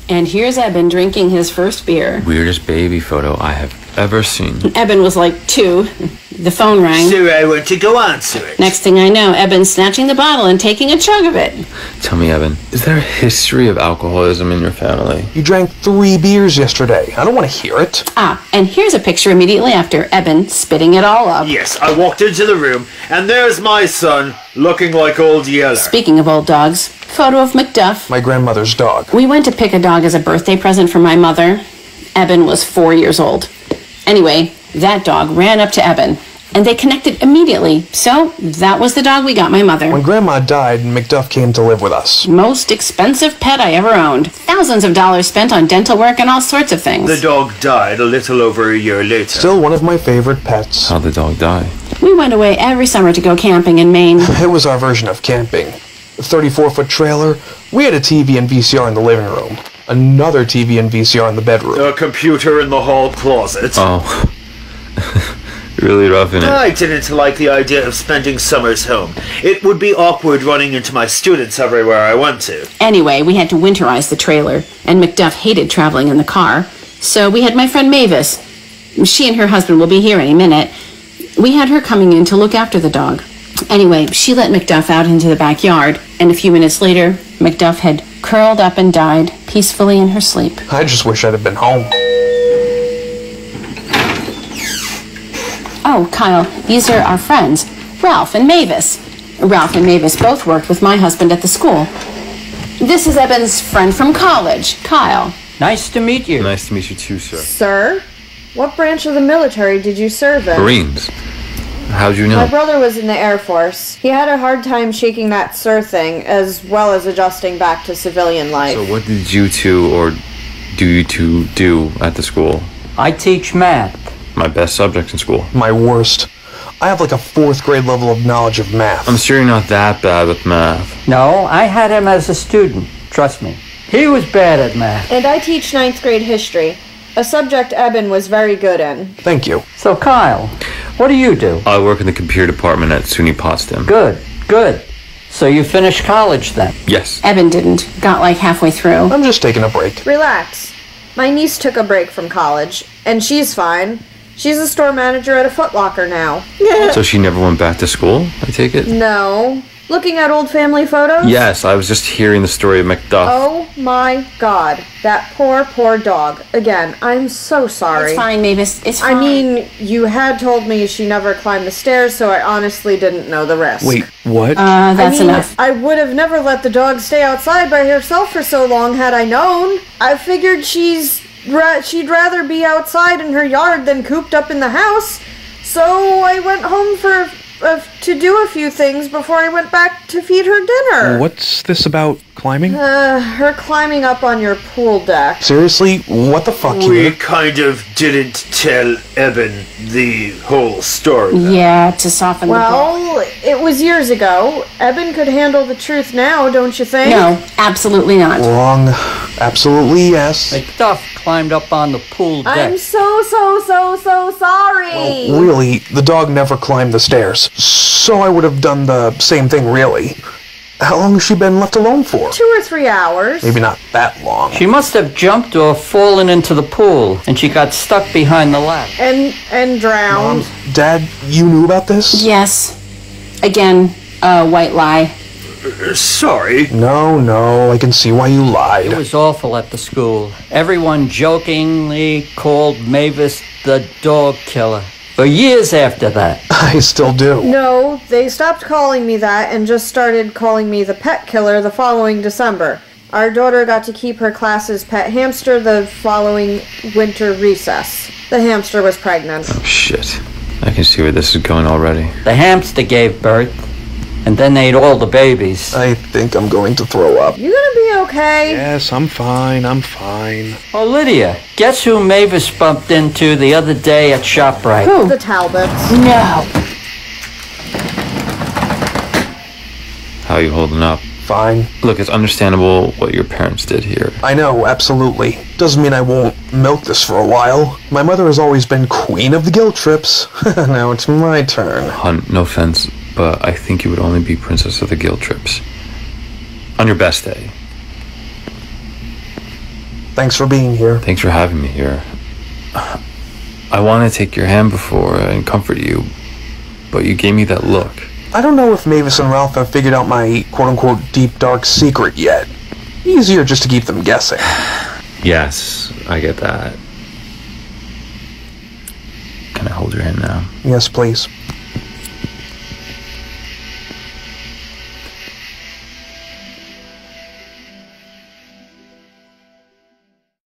And here's Eben drinking his first beer. Weirdest baby photo I have ever seen. Eben was like 2. The phone rang. So I went to go answer it. Next thing I know, Eben's snatching the bottle and taking a chug of it. Tell me, Eben, is there a history of alcoholism in your family? You drank 3 beers yesterday. I don't want to hear it. Ah, and here's a picture immediately after, Eben spitting it all up. Yes, I walked into the room, and there's my son, looking like Old Yeller. Speaking of old dogs, photo of Macduff. My grandmother's dog. We went to pick a dog as a birthday present for my mother. Eben was 4 years old. Anyway, that dog ran up to Eben, and they connected immediately. So that was the dog we got my mother. When Grandma died, Macduff came to live with us. Most expensive pet I ever owned. Thousands of dollars spent on dental work and all sorts of things. The dog died a little over a year later. Still one of my favorite pets. How'd the dog die? We went away every summer to go camping in Maine. It was our version of camping. A 34-foot trailer. We had a TV and VCR in the living room. Another TV and VCR in the bedroom. A computer in the hall closet. Oh. Really roughing it. I didn't like the idea of spending summers home. It would be awkward running into my students everywhere I went to. Anyway, we had to winterize the trailer, and Macduff hated traveling in the car. So we had my friend Mavis. She and her husband will be here any minute. We had her coming in to look after the dog. Anyway, she let Macduff out into the backyard, and a few minutes later, Macduff had curled up and died peacefully in her sleep. I just wish I'd have been home. Oh, Kyle, these are our friends, Ralph and Mavis. Ralph and Mavis both worked with my husband at the school. This is Eben's friend from college, Kyle. Nice to meet you. Nice to meet you too, sir. Sir? What branch of the military did you serve in? Marines. How'd you know? My brother was in the Air Force. He had a hard time shaking that sir thing, as well as adjusting back to civilian life. So what did you two, or do you two, do at the school? I teach math. My best subject in school. My worst. I have like a 4th grade level of knowledge of math. I'm sure you're not that bad with math. No, I had him as a student. Trust me. He was bad at math. And I teach 9th grade history, a subject Eben was very good in. Thank you. So, Kyle, what do you do? I work in the computer department at SUNY Potsdam. Good, good. So you finished college then? Yes. Eben didn't. Got like halfway through. I'm just taking a break. Relax. My niece took a break from college, and she's fine. She's a store manager at a Foot Locker now. So she never went back to school, I take it? No. Looking at old family photos? Yes, I was just hearing the story of Macduff. Oh my god. That poor, poor dog. Again, I'm so sorry. It's fine, Mavis. It's fine. I mean, you had told me she never climbed the stairs, so I honestly didn't know the risk. Wait, what? That's enough. I would have never let the dog stay outside by herself for so long had I known. I figured she'd rather be outside in her yard than cooped up in the house. So I went home to do a few things before I went back to feed her dinner. What's this about climbing? Her climbing up on your pool deck. Seriously? What the fuck? We kind of didn't tell Eben the whole story. Though. Yeah, to soften the blow. Well, it was years ago. Eben could handle the truth now, don't you think? No, absolutely not. Wrong. Absolutely yes. Macduff climbed up on the pool deck. I'm so sorry. Well, really, the dog never climbed the stairs. So I would have done the same thing, really. How long has she been left alone for? 2 or 3 hours. Maybe not that long. She must have jumped or fallen into the pool, and she got stuck behind the latch. And drowned. Mom, Dad, you knew about this? Yes. Again, a white lie. Sorry. No, I can see why you lied. It was awful at the school. Everyone jokingly called Mavis the dog killer. For years after that. I still do. No, they stopped calling me that and just started calling me the pet killer the following December. Our daughter got to keep her class's pet hamster the following winter recess. The hamster was pregnant. Oh, shit. I can see where this is going already. The hamster gave birth, and then they ate all the babies. I think I'm going to throw up. You gonna be okay? Yes, I'm fine. Oh, Lydia, guess who Mavis bumped into the other day at ShopRite? Who? The Talbots. No. How are you holding up? Fine. Look, it's understandable what your parents did here. I know, absolutely. Doesn't mean I won't milk this for a while. My mother has always been queen of the guilt trips. Now it's my turn. Hun, no offense, but I think you would only be princess of the guilt trips on your best day. Thanks for being here. Thanks for having me here. I want to take your hand before and comfort you, but you gave me that look. I don't know if Mavis and Ralph have figured out my quote-unquote deep dark secret yet. Easier just to keep them guessing. Yes, I get that. Can I hold your hand now? Yes, please.